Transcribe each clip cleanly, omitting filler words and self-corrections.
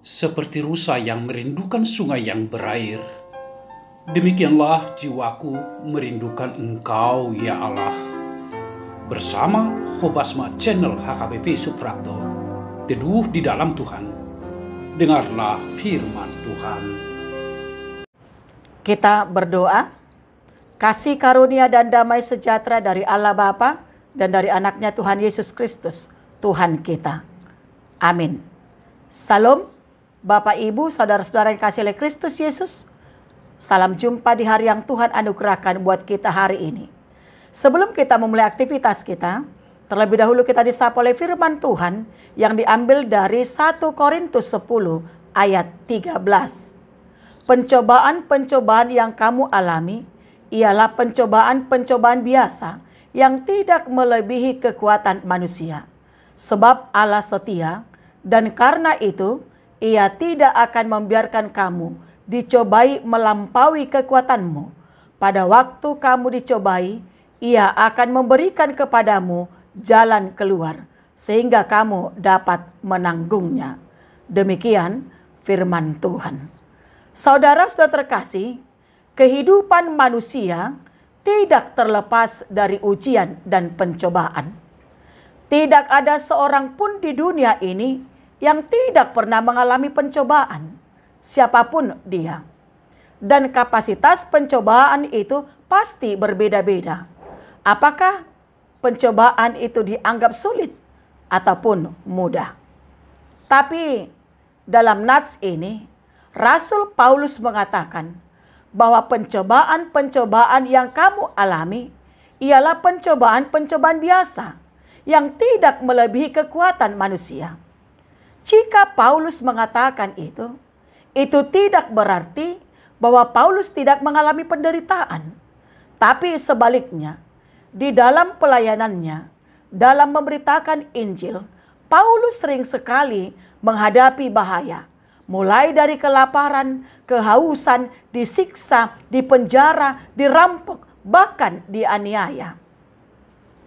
seperti rusa yang merindukan sungai yang berair. Demikianlah jiwaku merindukan Engkau, ya Allah. Bersama Hobasma Channel HKBP Suprapto, teduh di dalam Tuhan. Dengarlah firman Tuhan. Kita berdoa. Kasih karunia dan damai sejahtera dari Allah Bapa dan dari anaknya Tuhan Yesus Kristus, Tuhan kita. Amin. Salam, Bapak Ibu, saudara-saudara yang kasih oleh Kristus Yesus. Salam jumpa di hari yang Tuhan anugerahkan buat kita hari ini. Sebelum kita memulai aktivitas kita, terlebih dahulu kita disapa oleh firman Tuhan yang diambil dari 1 Korintus 10 ayat 13. Pencobaan-pencobaan yang kamu alami ialah pencobaan-pencobaan biasa yang tidak melebihi kekuatan manusia. Sebab Allah setia, dan karena itu Ia tidak akan membiarkan kamu dicobai melampaui kekuatanmu. Pada waktu kamu dicobai, Ia akan memberikan kepadamu jalan keluar, sehingga kamu dapat menanggungnya. Demikian firman Tuhan. Saudara-saudara terkasih, kehidupan manusia tidak terlepas dari ujian dan pencobaan. Tidak ada seorang pun di dunia ini yang tidak pernah mengalami pencobaan, siapapun dia. Dan kapasitas pencobaan itu pasti berbeda-beda. Apakah pencobaan itu dianggap sulit ataupun mudah? Tapi dalam nats ini, Rasul Paulus mengatakan bahwa pencobaan-pencobaan yang kamu alami ialah pencobaan-pencobaan biasa yang tidak melebihi kekuatan manusia. Jika Paulus mengatakan itu tidak berarti bahwa Paulus tidak mengalami penderitaan. Tapi sebaliknya, di dalam pelayanannya, dalam memberitakan Injil, Paulus sering sekali menghadapi bahaya. Mulai dari kelaparan, kehausan, disiksa, dipenjara, dirampok, bahkan dianiaya.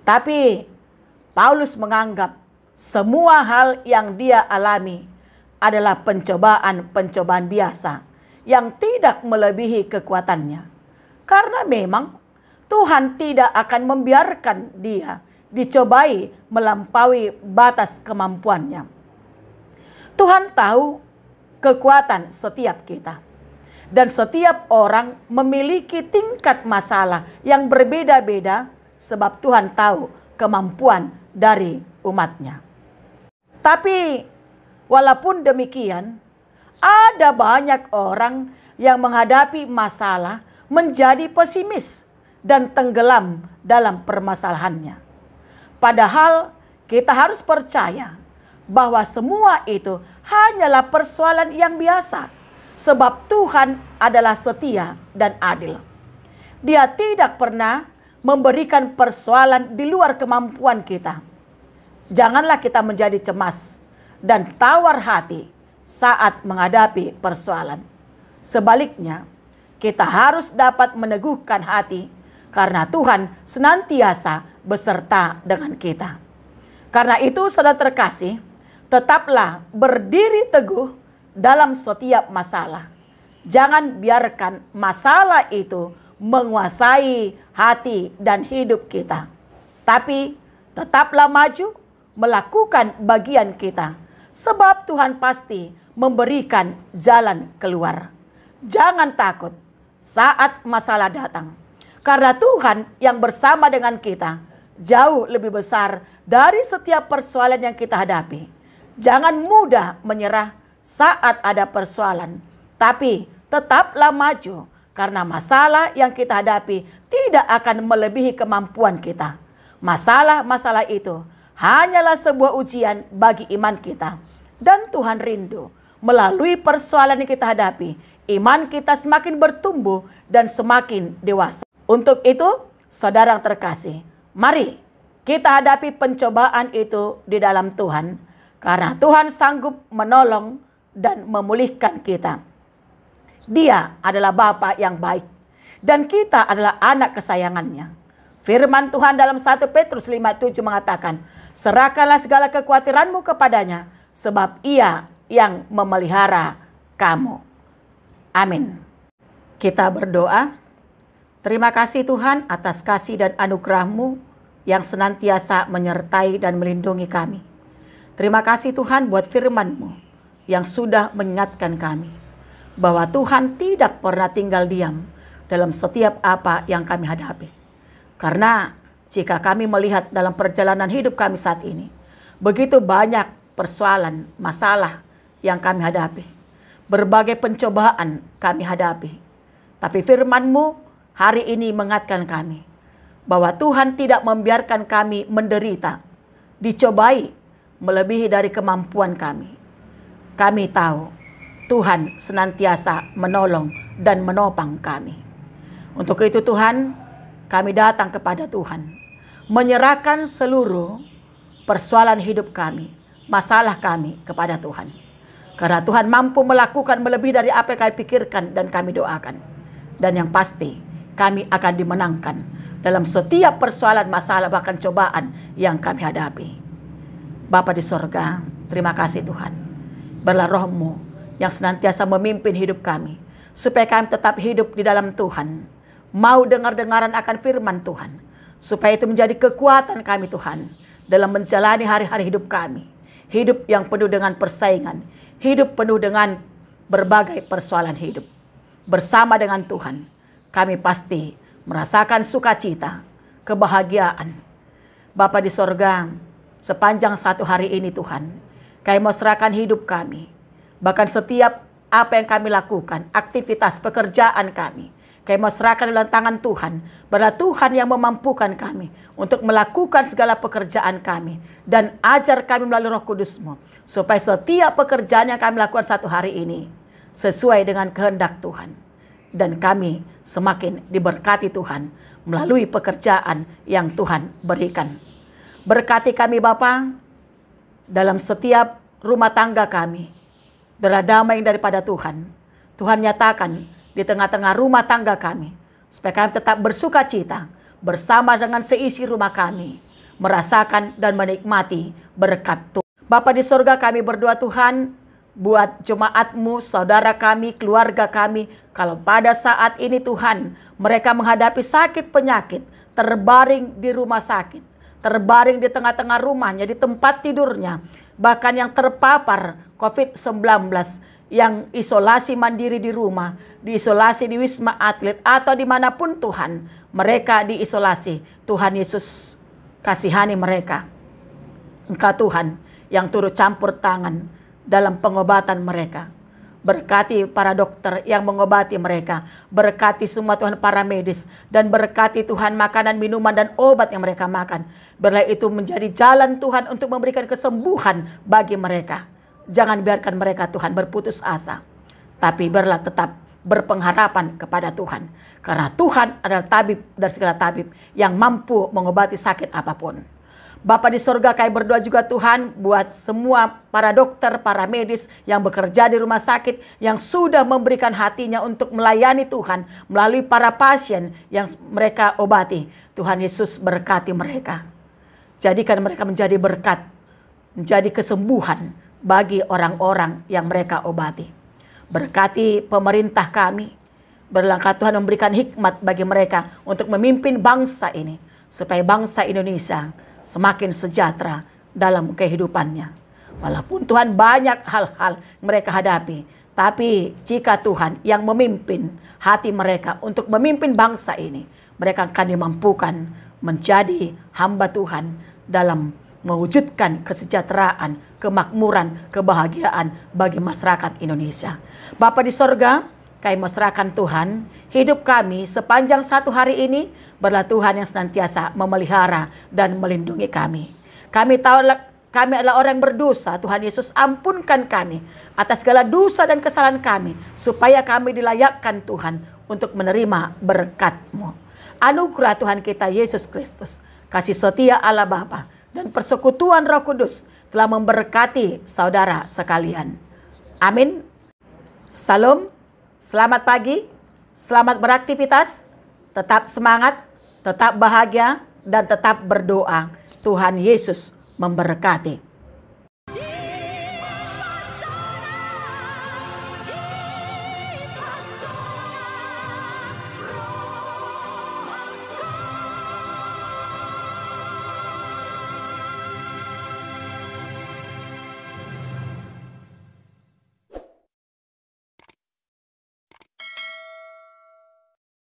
Tapi Paulus menganggap semua hal yang dia alami adalah pencobaan-pencobaan biasa yang tidak melebihi kekuatannya. Karena memang Tuhan tidak akan membiarkan dia dicobai melampaui batas kemampuannya. Tuhan tahu kekuatan setiap kita. Dan setiap orang memiliki tingkat masalah yang berbeda-beda sebab Tuhan tahu kemampuan dari umatnya. Tapi walaupun demikian, ada banyak orang yang menghadapi masalah menjadi pesimis dan tenggelam dalam permasalahannya. Padahal kita harus percaya bahwa semua itu hanyalah persoalan yang biasa. Sebab Tuhan adalah setia dan adil. Dia tidak pernah memberikan persoalan di luar kemampuan kita. Janganlah kita menjadi cemas dan tawar hati saat menghadapi persoalan. Sebaliknya, kita harus dapat meneguhkan hati karena Tuhan senantiasa beserta dengan kita. Karena itu, saudara terkasih, tetaplah berdiri teguh dalam setiap masalah. Jangan biarkan masalah itu menguasai hati dan hidup kita. Tapi tetaplah maju melakukan bagian kita. Sebab Tuhan pasti memberikan jalan keluar. Jangan takut saat masalah datang. Karena Tuhan yang bersama dengan kita jauh lebih besar dari setiap persoalan yang kita hadapi. Jangan mudah menyerah saat ada persoalan. Tapi tetaplah maju. Karena masalah yang kita hadapi tidak akan melebihi kemampuan kita. Masalah-masalah itu hanyalah sebuah ujian bagi iman kita. Dan Tuhan rindu melalui persoalan yang kita hadapi, iman kita semakin bertumbuh dan semakin dewasa. Untuk itu, saudara yang terkasih, mari kita hadapi pencobaan itu di dalam Tuhan. Karena Tuhan sanggup menolong dan memulihkan kita. Dia adalah Bapa yang baik. Dan kita adalah anak kesayangannya. Firman Tuhan dalam 1 Petrus 5:7 mengatakan, serahkanlah segala kekhawatiranmu kepadanya, sebab Ia yang memelihara kamu. Amin. Kita berdoa. Terima kasih Tuhan atas kasih dan anugerah-Mu yang senantiasa menyertai dan melindungi kami. Terima kasih Tuhan buat firman-Mu yang sudah mengingatkan kami bahwa Tuhan tidak pernah tinggal diam dalam setiap apa yang kami hadapi. Karena jika kami melihat dalam perjalanan hidup kami saat ini, begitu banyak persoalan, masalah yang kami hadapi. Berbagai pencobaan kami hadapi. Tapi firman-Mu hari ini mengingatkan kami bahwa Tuhan tidak membiarkan kami menderita, dicobai melebihi dari kemampuan kami. Kami tahu Tuhan senantiasa menolong dan menopang kami. Untuk itu Tuhan, kami datang kepada Tuhan, menyerahkan seluruh persoalan hidup kami, masalah kami kepada Tuhan. Karena Tuhan mampu melakukan melebihi dari apa yang kami pikirkan dan kami doakan. Dan yang pasti, kami akan dimenangkan dalam setiap persoalan, masalah, bahkan cobaan yang kami hadapi. Bapa di sorga, terima kasih Tuhan. Biarlah Roh-Mu yang senantiasa memimpin hidup kami, supaya kami tetap hidup di dalam Tuhan. Mau dengar-dengaran akan firman Tuhan, supaya itu menjadi kekuatan kami Tuhan, dalam menjalani hari-hari hidup kami. Hidup yang penuh dengan persaingan, hidup penuh dengan berbagai persoalan hidup. Bersama dengan Tuhan, kami pasti merasakan sukacita, kebahagiaan. Bapa di sorga, sepanjang satu hari ini Tuhan, kami mau serahkan hidup kami. Bahkan setiap apa yang kami lakukan, aktivitas pekerjaan kami, kami mau serahkan dalam tangan Tuhan. Biarlah Tuhan yang memampukan kami untuk melakukan segala pekerjaan kami. Dan ajar kami melalui Roh Kudus-Mu, supaya setiap pekerjaan yang kami lakukan satu hari ini sesuai dengan kehendak Tuhan. Dan kami semakin diberkati Tuhan melalui pekerjaan yang Tuhan berikan. Berkati kami Bapa dalam setiap rumah tangga kami. Biarlah damai daripada Tuhan. Tuhan nyatakan di tengah-tengah rumah tangga kami, supaya kami tetap bersuka cita bersama dengan seisi rumah kami, merasakan dan menikmati berkat Tuhan. Bapa di surga, kami berdoa Tuhan, buat jemaat-Mu, saudara kami, keluarga kami, kalau pada saat ini Tuhan, mereka menghadapi sakit penyakit, terbaring di rumah sakit, terbaring di tengah-tengah rumahnya, di tempat tidurnya, bahkan yang terpapar COVID-19, yang isolasi mandiri di rumah, diisolasi di Wisma Atlet, atau dimanapun Tuhan, mereka diisolasi. Tuhan Yesus, kasihani mereka. Engkau Tuhan yang turut campur tangan dalam pengobatan mereka. Berkati para dokter yang mengobati mereka. Berkati semua Tuhan para medis. Dan berkati Tuhan makanan, minuman, dan obat yang mereka makan. Biarlah itu menjadi jalan Tuhan untuk memberikan kesembuhan bagi mereka. Jangan biarkan mereka Tuhan berputus asa. Tapi biarlah tetap berpengharapan kepada Tuhan. Karena Tuhan adalah tabib dari segala tabib yang mampu mengobati sakit apapun. Bapa di sorga, kami berdoa juga Tuhan buat semua para dokter, para medis yang bekerja di rumah sakit, yang sudah memberikan hatinya untuk melayani Tuhan melalui para pasien yang mereka obati. Tuhan Yesus berkati mereka. Jadikan mereka menjadi berkat, menjadi kesembuhan bagi orang-orang yang mereka obati. Berkati pemerintah kami. Berlangkah Tuhan memberikan hikmat bagi mereka untuk memimpin bangsa ini, supaya bangsa Indonesia semakin sejahtera dalam kehidupannya. Walaupun Tuhan banyak hal-hal mereka hadapi, tapi jika Tuhan yang memimpin hati mereka untuk memimpin bangsa ini, mereka akan dimampukan menjadi hamba Tuhan dalam mewujudkan kesejahteraan, kemakmuran, kebahagiaan bagi masyarakat Indonesia. Bapa di sorga, kami menyerahkan Tuhan hidup kami sepanjang satu hari ini. Biarlah Tuhan yang senantiasa memelihara dan melindungi kami. Kami tahu kami adalah orang yang berdosa. Tuhan Yesus ampunkan kami atas segala dosa dan kesalahan kami, supaya kami dilayakkan Tuhan untuk menerima berkat-Mu. Anugerah Tuhan kita Yesus Kristus, kasih setia Allah Bapa, dan persekutuan Roh Kudus telah memberkati saudara sekalian. Amin. Salam, selamat pagi, selamat beraktivitas, tetap semangat, tetap bahagia, dan tetap berdoa. Tuhan Yesus memberkati.